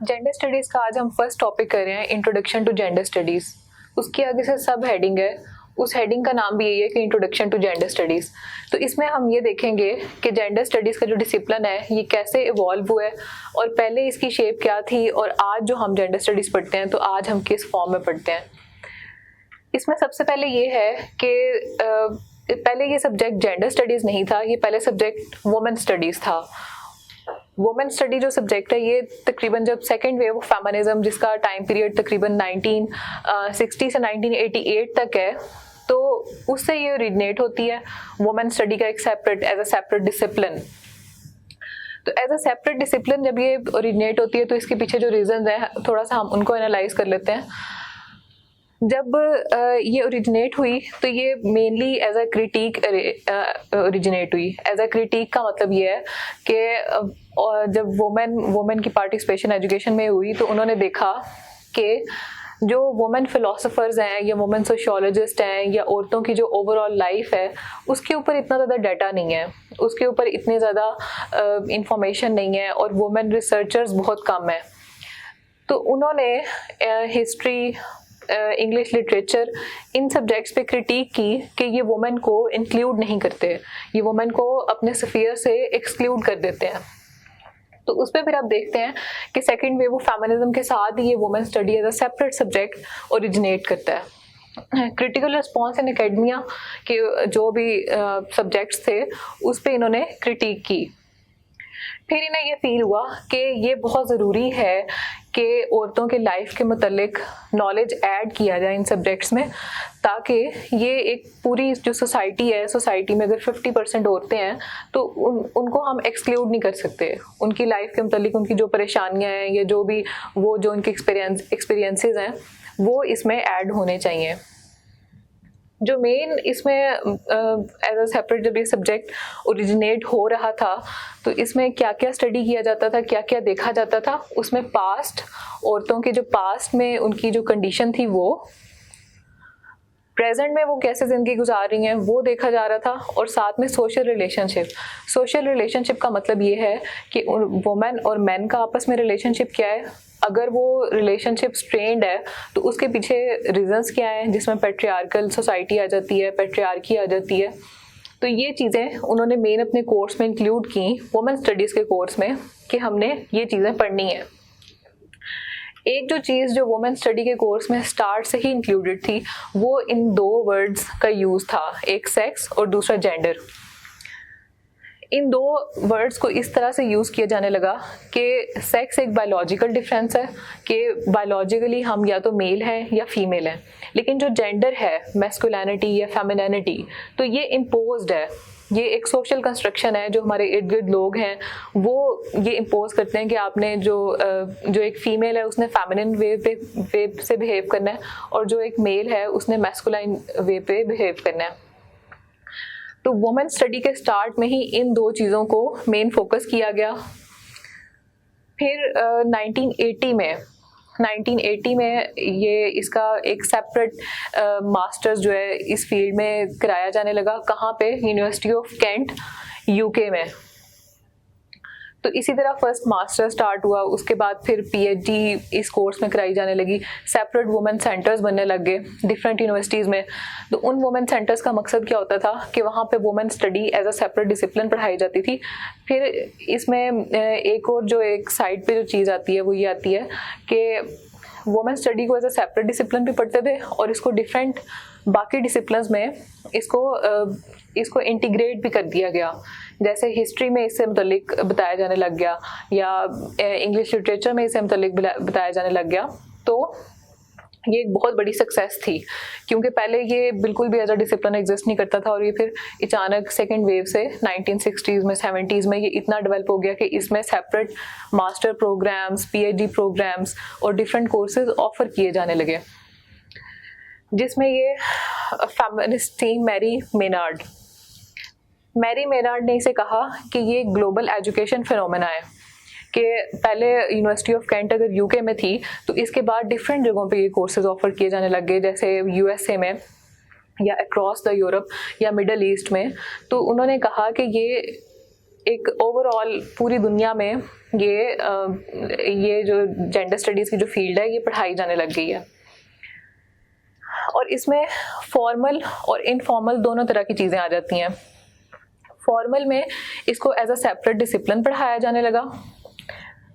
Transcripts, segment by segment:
Gender studies का आज हम फर्स्ट टॉपिक कर रहे हैं, इंट्रोडक्शन टू जेंडर स्टडीज़। उसके आगे से सब हेडिंग है, उस हेडिंग का नाम भी यही है कि इंट्रोडक्शन टू जेंडर स्टडीज़। तो इसमें हम ये देखेंगे कि जेंडर स्टडीज़ का जो डिसिप्लिन है ये कैसे इवॉल्व हुआ है और पहले इसकी शेप क्या थी और आज जो हम जेंडर स्टडीज़ पढ़ते हैं तो आज हम किस फॉर्म में पढ़ते हैं। इसमें सबसे पहले ये है कि पहले ये सब्जेक्ट जेंडर स्टडीज़ नहीं था, ये पहले सब्जेक्ट वुमेन स्टडीज़ था। वुमेन स्टडी जो सब्जेक्ट है ये तकरीबन जब सेकेंड वेव ऑफ फेमिनिज्म, जिसका टाइम पीरियड तकरीबन 1960 से 1988 तक है, तो उससे ये ओरिजिनेट होती है वुमेन स्टडी का एक separate as a separate discipline. तो एज अ सेपरेट डिसिप्लिन जब ये ओरिजिनेट होती है तो इसके पीछे जो रीजंस हैं थोड़ा सा हम उनको एनालाइज कर लेते हैं। जब ये ओरिजिनेट हुई तो ये mainly as a critic originate हुई। एज अ क्रिटिक का मतलब ये है कि जब वुमेन की पार्टिसिपेशन एजुकेशन में हुई तो उन्होंने देखा कि जो वुमेन फिलोसोफर्स हैं या वुमेन सोशियोलॉजिस्ट हैं या औरतों की जो ओवरऑल लाइफ है उसके ऊपर इतना ज़्यादा डाटा नहीं है, उसके ऊपर इतनी ज़्यादा इंफॉर्मेशन नहीं है और वुमेन रिसर्चर्स बहुत कम है। तो उन्होंने हिस्ट्री, इंग्लिश लिटरेचर, इन सब्जेक्ट्स पे क्रिटिक की कि ये वुमेन को इंक्लूड नहीं करते, ये वुमेन को अपने स्फीयर से एक्सक्लूड कर देते हैं। तो उस पर फिर आप देखते हैं कि सेकेंड वेव ऑफ फेमिनिज्म के साथ ही ये women study as a separate subject originate करता है। क्रिटिकल रिस्पॉन्स इन एकेडमिया के जो भी सब्जेक्ट्स थे उस पर इन्होंने क्रिटिक की। फिर इन्हें ये फील हुआ कि ये बहुत ज़रूरी है कि औरतों के लाइफ के मुतल्लिक नॉलेज ऐड किया जाए इन सब्जेक्ट्स में, ताकि ये एक पूरी जो सोसाइटी है, सोसाइटी में अगर 50% औरतें हैं तो उनको हम एक्सक्लूड नहीं कर सकते। उनकी लाइफ के मुतल्लिक उनकी जो परेशानियां हैं या जो भी वो जो उनके एक्सपीरियंसेस हैं वो इसमें ऐड होने चाहिए। जो मेन इसमें एज अ सेपरेट जब ये सब्जेक्ट ओरिजिनेट हो रहा था तो इसमें क्या क्या स्टडी किया जाता था, क्या क्या देखा जाता था, उसमें पास्ट औरतों के जो पास्ट में उनकी जो कंडीशन थी वो प्रेजेंट में वो कैसे ज़िंदगी गुजार रही हैं वो देखा जा रहा था। और साथ में सोशल रिलेशनशिप का मतलब ये है कि वुमेन और मैन का आपस में रिलेशनशिप क्या है। अगर वो रिलेशनशिप स्ट्रेंड है तो उसके पीछे रीजंस क्या हैं, जिसमें पेट्रियार्कल सोसाइटी आ जाती है, पेट्रियार्की आ जाती है। तो ये चीज़ें उन्होंने मेन अपने कोर्स में इंक्लूड की, वुमेन स्टडीज़ के कोर्स में, कि हमने ये चीज़ें पढ़नी है। एक जो चीज़ जो वुमेन स्टडी के कोर्स में स्टार्ट से ही इंक्लूडेड थी वो इन दो वर्ड्स का यूज़ था, एक सेक्स और दूसरा जेंडर। इन दो वर्ड्स को इस तरह से यूज़ किया जाने लगा कि सेक्स एक बायोलॉजिकल डिफरेंस है कि बायोलॉजिकली हम या तो मेल हैं या फीमेल हैं, लेकिन जो जेंडर है, मैस्कुलिनिटी या फेमिनिनिटी, तो ये इम्पोज्ड है, ये एक सोशल कंस्ट्रक्शन है। जो हमारे इर्द गिर्द लोग हैं वो ये इम्पोज करते हैं कि आपने जो एक फीमेल है उसने फेमिनिन वे से बिहेव करना है और जो एक मेल है उसने मैस्कुलाइन वे पे बिहेव करना है। तो वुमेन स्टडी के स्टार्ट में ही इन दो चीज़ों को मेन फोकस किया गया। फिर 1980 में ये इसका एक सेपरेट मास्टर्स जो है इस फील्ड में कराया जाने लगा। कहाँ पे? यूनिवर्सिटी ऑफ कैंट, यूके में। तो इसी तरह फर्स्ट मास्टर स्टार्ट हुआ, उसके बाद फिर पीएचडी इस कोर्स में कराई जाने लगी। सेपरेट वुमेन सेंटर्स बनने लग गए डिफरेंट यूनिवर्सिटीज़ में। तो उन वुमेन सेंटर्स का मकसद क्या होता था कि वहाँ पे women study as a separate discipline पढ़ाई जाती थी। फिर इसमें एक और जो एक साइड पे जो चीज़ आती है वो ये आती है कि वुमेन स्टडी को एज अ सेपरेट डिसिप्लिन भी पढ़ते थे और इसको डिफरेंट बाकी डिसिप्लिन्स में इसको इंटीग्रेट भी कर दिया गया। जैसे हिस्ट्री में इससे मुतल्लिक बताया जाने लग गया या इंग्लिश लिटरेचर में इससे मुतल्लिक बताया जाने लग गया। तो ये एक बहुत बड़ी सक्सेस थी क्योंकि पहले ये बिल्कुल भी एज अ डिसिप्लिन एग्जिस्ट नहीं करता था और ये फिर अचानक सेकेंड वेव से 1960s में 70s में ये इतना डेवलप हो गया कि इसमें separate master programmes, PhD programmes और डिफरेंट कोर्सेज ऑफर किए जाने लगे, जिसमें ये फेमिनिस्ट थी मैरी मेनार्ड ने इसे कहा कि ये ग्लोबल एजुकेशन फिनोमेना है कि पहले यूनिवर्सिटी ऑफ कैंट अगर यूके में थी तो इसके बाद डिफरेंट जगहों पे ये कोर्सेज ऑफर किए जाने लग गए, जैसे यूएसए में या अक्रॉस द यूरोप या मिडल ईस्ट में। तो उन्होंने कहा कि ये एक ओवरऑल पूरी दुनिया में ये जो जेंडर स्टडीज़ की जो फील्ड है ये पढ़ाई जाने लग गई है। और इसमें फॉर्मल और इनफॉर्मल दोनों तरह की चीज़ें आ जाती हैं। फॉर्मल में इसको एज अ सेपरेट डिसिप्लिन पढ़ाया जाने लगा,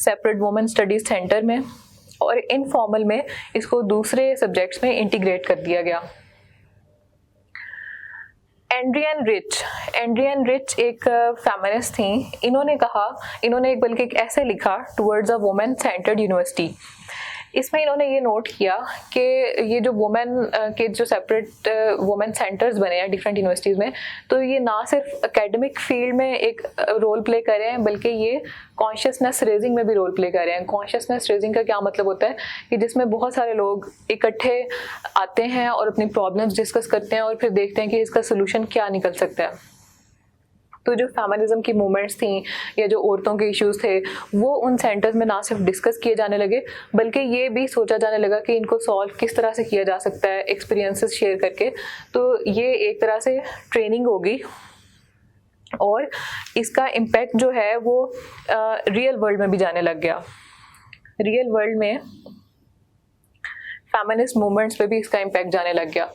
सेपरेट वुमेन स्टडीज़ सेंटर में, और इनफॉर्मल में इसको दूसरे सब्जेक्ट्स में इंटीग्रेट कर दिया गया। एंड्रियन रिच एक फेमिनिस्ट थी। इन्होंने बल्कि एक ऐसे लिखा towards a women centred university. इसमें इन्होंने ये नोट किया कि ये जो वुमेन के जो सेपरेट वुमेन सेंटर्स बने हैं डिफरेंट यूनिवर्सिटीज़ में, तो ये ना सिर्फ एकेडमिक फील्ड में एक रोल प्ले कर रहे हैं बल्कि ये कॉन्शियसनेस रेजिंग में भी रोल प्ले कर रहे हैं। कॉन्शियसनेस रेजिंग का क्या मतलब होता है कि जिसमें बहुत सारे लोग इकट्ठे आते हैं और अपनी प्रॉब्लम्स डिस्कस करते हैं और फिर देखते हैं कि इसका सोल्यूशन क्या निकल सकता है। तो जो फेमिनिज्म की मूवमेंट्स थी या जो औरतों के इश्यूज थे वो उन सेंटर्स में ना सिर्फ डिस्कस किए जाने लगे बल्कि ये भी सोचा जाने लगा कि इनको सॉल्व किस तरह से किया जा सकता है एक्सपीरियंसेस शेयर करके। तो ये एक तरह से ट्रेनिंग होगी और इसका इम्पैक्ट जो है वो रियल वर्ल्ड में भी जाने लग गया। रियल वर्ल्ड में फेमिनिस्ट मूवमेंट्स पे भी इसका इम्पैक्ट जाने लग गया।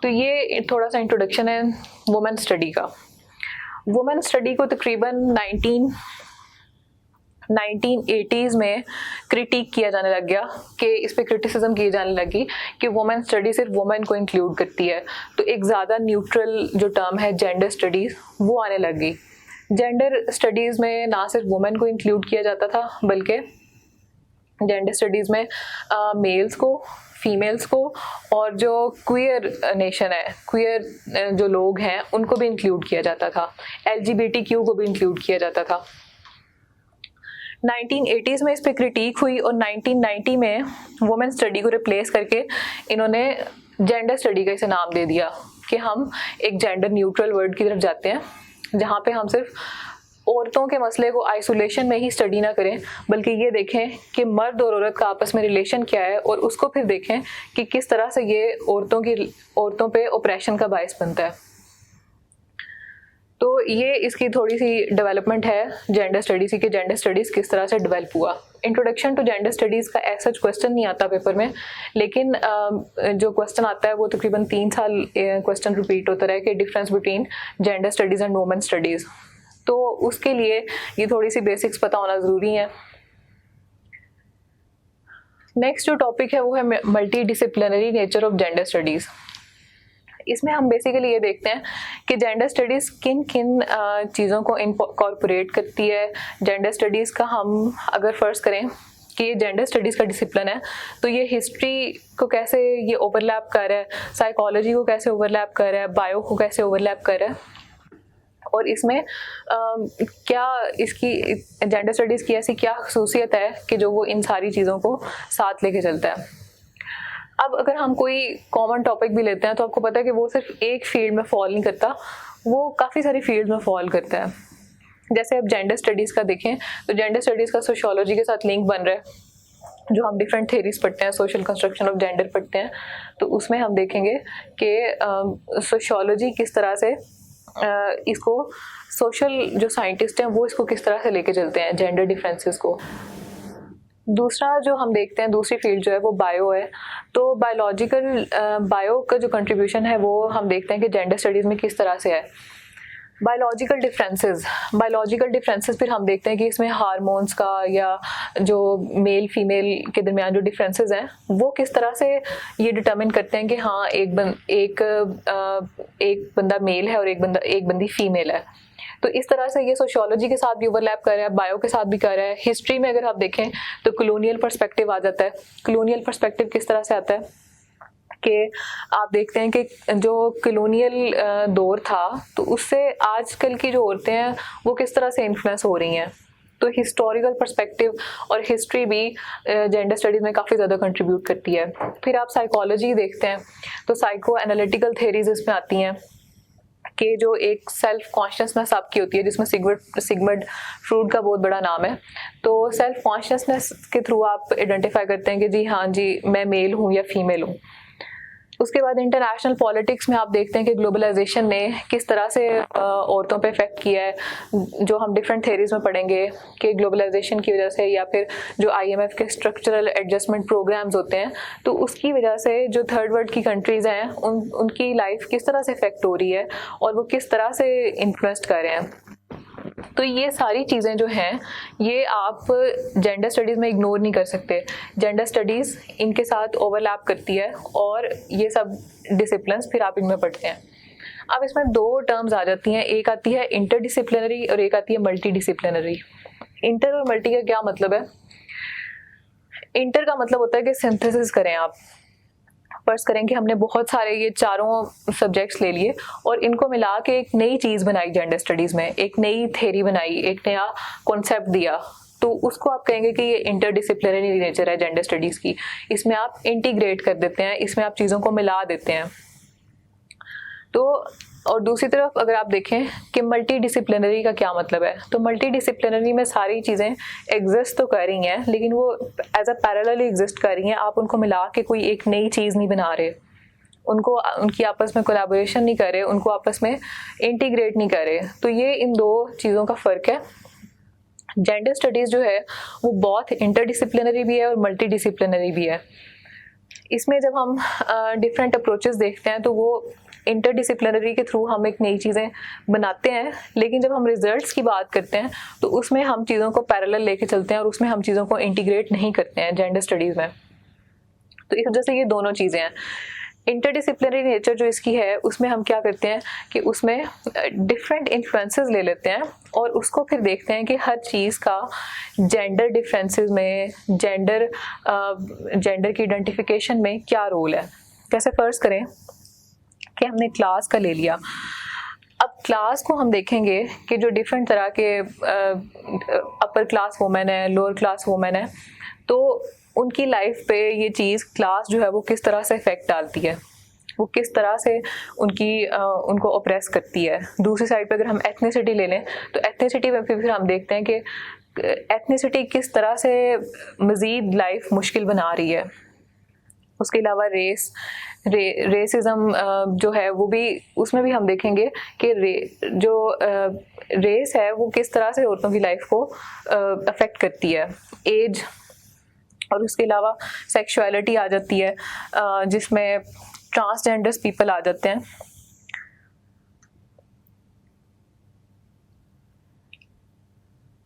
तो ये थोड़ा सा इंट्रोडक्शन है वुमेन स्टडी का। वुमेन स्टडी को तकरीबन 1980s में क्रिटिक किया जाने लग गया कि इस पे क्रिटिसिज्म की जाने लगी कि वुमेन स्टडी सिर्फ वुमेन को इंक्लूड करती है। तो एक ज़्यादा न्यूट्रल जो टर्म है जेंडर स्टडीज़ वो आने लग गई। जेंडर स्टडीज़ में ना सिर्फ वुमेन को इंक्लूड किया जाता था बल्कि जेंडर स्टडीज़ में मेल्स को, फीमेल्स को और जो क्वियर नेशन है, क्वियर जो लोग हैं उनको भी इंक्लूड किया जाता था। LGBTQ को भी इंक्लूड किया जाता था। 1980s में इस पे क्रिटिक हुई और 1990 में वुमेन स्टडी को रिप्लेस करके इन्होंने जेंडर स्टडी का इसे नाम दे दिया कि हम एक जेंडर न्यूट्रल वर्ड की तरफ जाते हैं जहाँ पे हम सिर्फ औरतों के मसले को आइसोलेशन में ही स्टडी ना करें बल्कि ये देखें कि मर्द और औरत का आपस में रिलेशन क्या है और उसको फिर देखें कि किस तरह से ये औरतों पे ऑपरेशन का बायस बनता है। तो ये इसकी थोड़ी सी डेवलपमेंट है जेंडर स्टडीज़ की, जेंडर स्टडीज़ किस तरह से डेवलप हुआ। इंट्रोडक्शन टू जेंडर स्टडीज़ का ऐसा क्वेश्चन नहीं आता पेपर में, लेकिन जो क्वेश्चन आता है वो तकरीबन 3 साल क्वेश्चन रिपीट होता रहा है कि difference between gender studies and women studies. तो उसके लिए ये थोड़ी सी बेसिक्स पता होना ज़रूरी है। नेक्स्ट जो टॉपिक है वो है multi disciplinary nature of gender studies. इसमें हम बेसिकली ये देखते हैं कि जेंडर स्टडीज़ किन किन चीज़ों को इनकॉर्पोरेट करती है। जेंडर स्टडीज़ का हम अगर फर्स्ट करें कि ये जेंडर स्टडीज़ का डिसिप्लिन है तो ये हिस्ट्री को कैसे ये ओवरलैप कर रहा है, साइकोलॉजी को कैसे ओवरलैप कर रहा है, बायो को कैसे ओवरलैप कर रहा है, और इसमें क्या इसकी जेंडर स्टडीज़ की ऐसी क्या खसूसियत है कि जो वो इन सारी चीज़ों को साथ लेके चलता है। अब अगर हम कोई कॉमन टॉपिक भी लेते हैं तो आपको पता है कि वो सिर्फ एक फील्ड में फॉल नहीं करता, वो काफ़ी सारी फील्ड में फॉल करता है। जैसे अब जेंडर स्टडीज़ का देखें तो जेंडर स्टडीज़ का सोशियोलॉजी के साथ लिंक बन रहा है। जो हम डिफरेंट थेरीज पढ़ते हैं, सोशल कंस्ट्रक्शन ऑफ जेंडर पढ़ते हैं, तो उसमें हम देखेंगे कि सोशियोलॉजी किस तरह से इसको सोशल जो साइंटिस्ट हैं वो इसको किस तरह से लेके चलते हैं जेंडर डिफरेंसेस को। दूसरा जो हम देखते हैं दूसरी फील्ड जो है वो बायो है। तो बायो का जो कंट्रीब्यूशन है वो हम देखते हैं कि जेंडर स्टडीज़ में किस तरह से है। बायोलॉजिकल डिफरेंसेस फिर हम देखते हैं कि इसमें हार्मोन्स का या जो मेल फीमेल के दरमियान जो डिफरेंसेस हैं वो किस तरह से ये डिटरमिन करते हैं कि हाँ एक बंदा मेल है और एक बंदी फीमेल है। तो इस तरह से ये सोशियोलॉजी के साथ भी ओवरलैप कर रहा है, बायो के साथ भी कर रहा है। हिस्ट्री में अगर आप देखें तो कॉलोनियल पर्सपेक्टिव आ जाता है। कॉलोनियल पर्सपेक्टिव किस तरह से आता है कि आप देखते हैं कि जो कॉलोनियल दौर था तो उससे आजकल की जो औरतें हैं वो किस तरह से इन्फ्लुएंस हो रही हैं। तो हिस्टोरिकल पर्सपेक्टिव और हिस्ट्री भी जेंडर स्टडीज़ में काफ़ी ज़्यादा कंट्रीब्यूट करती है। फिर आप साइकोलॉजी देखते हैं तो साइको एनालिटिकल थेरीज इसमें आती हैं कि जो एक सेल्फ कॉन्शियसनेस आपकी होती है जिसमें सिगमंड फ्रूड का बहुत बड़ा नाम है। तो सेल्फ कॉन्शियसनेस के थ्रू आप आइडेंटिफाई करते हैं कि जी हाँ जी मैं मेल हूँ या फीमेल हूँ। उसके बाद इंटरनेशनल पॉलिटिक्स में आप देखते हैं कि ग्लोबलाइजेशन ने किस तरह से औरतों पे इफेक्ट किया है, जो हम डिफरेंट थेरीज में पढ़ेंगे कि ग्लोबलाइजेशन की वजह से या फिर जो IMF के स्ट्रक्चरल एडजस्टमेंट प्रोग्राम्स होते हैं तो उसकी वजह से जो थर्ड वर्ल्ड की कंट्रीज़ हैं उनकी लाइफ किस तरह से इफेक्ट हो रही है और वो किस तरह से इन्फ्लुएंस कर रहे हैं। तो ये सारी चीज़ें जो हैं ये आप जेंडर स्टडीज़ में इग्नोर नहीं कर सकते। जेंडर स्टडीज़ इनके साथ ओवरलैप करती है और ये सब डिसिप्लिन्स फिर आप इनमें पढ़ते हैं। अब इसमें दो टर्म्स आ जाती हैं, एक आती है इंटरडिसिप्लिनरी और एक आती है मल्टी डिसिप्लिनरी। इंटर और मल्टी का क्या मतलब है? इंटर का मतलब होता है कि सिंथेसिस करें आप। फर्ज करें कि हमने बहुत सारे ये चारों सब्जेक्ट्स ले लिए और इनको मिला के एक नई चीज़ बनाई जेंडर स्टडीज़ में, एक नई थेरी बनाई, एक नया कॉन्सेप्ट दिया, तो उसको आप कहेंगे कि ये इंटरडिसिप्लिनरी नेचर है जेंडर स्टडीज़ की। इसमें आप इंटीग्रेट कर देते हैं, इसमें आप चीज़ों को मिला देते हैं। तो और दूसरी तरफ अगर आप देखें कि मल्टी डिसिप्लिनरी का क्या मतलब है, तो मल्टी डिसिप्लिनरी में सारी चीज़ें एग्जिस्ट तो कर रही हैं लेकिन वो एज अ पैरेलल एग्जिस्ट कर रही हैं, आप उनको मिला के कोई एक नई चीज़ नहीं बना रहे, उनकी आपस में कोलैबोरेशन नहीं कर रहे, उनको आपस में इंटीग्रेट नहीं कर रहे। तो ये इन दो चीज़ों का फ़र्क है। जेंडर स्टडीज़ जो है वो बहुत इंटरडिसिप्लिनरी भी है और मल्टी डिसिप्लिनरी भी है। इसमें जब हम डिफरेंट अप्रोचेस देखते हैं तो वो इंटरडिसिप्लिनरी के थ्रू हम एक नई चीज़ें बनाते हैं, लेकिन जब हम रिजल्ट्स की बात करते हैं तो उसमें हम चीज़ों को पैरेलल लेके चलते हैं और उसमें हम चीज़ों को इंटीग्रेट नहीं करते हैं जेंडर स्टडीज़ में। तो इस वजह से ये दोनों चीज़ें हैं। इंटरडिसिप्लिनरी नेचर जो इसकी है उसमें हम क्या करते हैं कि उसमें डिफरेंट इन्फ्लुएंसेस ले लेते हैं और उसको फिर देखते हैं कि हर चीज़ का जेंडर डिफरेंसेस में, जेंडर की आइडेंटिफिकेशन में क्या रोल है। कैसे फर्ज करें कि हमने क्लास का ले लिया। अब क्लास को हम देखेंगे कि जो डिफरेंट तरह के अपर क्लास वुमेन है, लोअर क्लास वुमेन है, तो उनकी लाइफ पे ये चीज़ क्लास जो है वो किस तरह से इफेक्ट डालती है, वो किस तरह से उनको ऑप्रेस करती है। दूसरी साइड पे अगर हम एथनिसिटी ले लें तो एथनिसिटी में फिर हम देखते हैं कि एथनिसिटी किस तरह से मज़ीद लाइफ मुश्किल बना रही है। उसके अलावा रेसिज्म जो है वो भी, उसमें भी हम देखेंगे कि रेस है वो किस तरह से औरतों की लाइफ को अफेक्ट करती है। एज और उसके अलावा सेक्सुअलिटी आ जाती है, जिसमें ट्रांसजेंडर्स पीपल आ जाते हैं।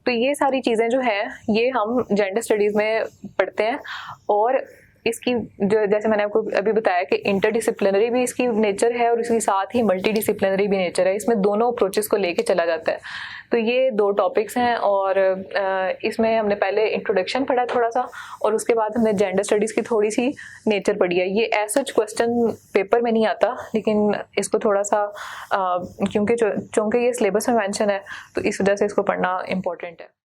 तो ये सारी चीज़ें जो हैं ये हम जेंडर स्टडीज़ में पढ़ते हैं और इसकी जो, जैसे मैंने आपको अभी बताया कि इंटरडिसिप्लिनरी भी इसकी नेचर है और इसके साथ ही मल्टी डिसिप्लिनरी भी नेचर है। इसमें दोनों अप्रोचेस को लेके चला जाता है। तो ये दो टॉपिक्स हैं और इसमें हमने पहले इंट्रोडक्शन पढ़ा थोड़ा सा और उसके बाद हमने जेंडर स्टडीज़ की थोड़ी सी नेचर पढ़ी है। ये ऐसा क्वेश्चन पेपर में नहीं आता, लेकिन इसको थोड़ा सा क्योंकि ये सिलेबस में मेंशन है तो इस वजह से इसको पढ़ना इम्पोर्टेंट है।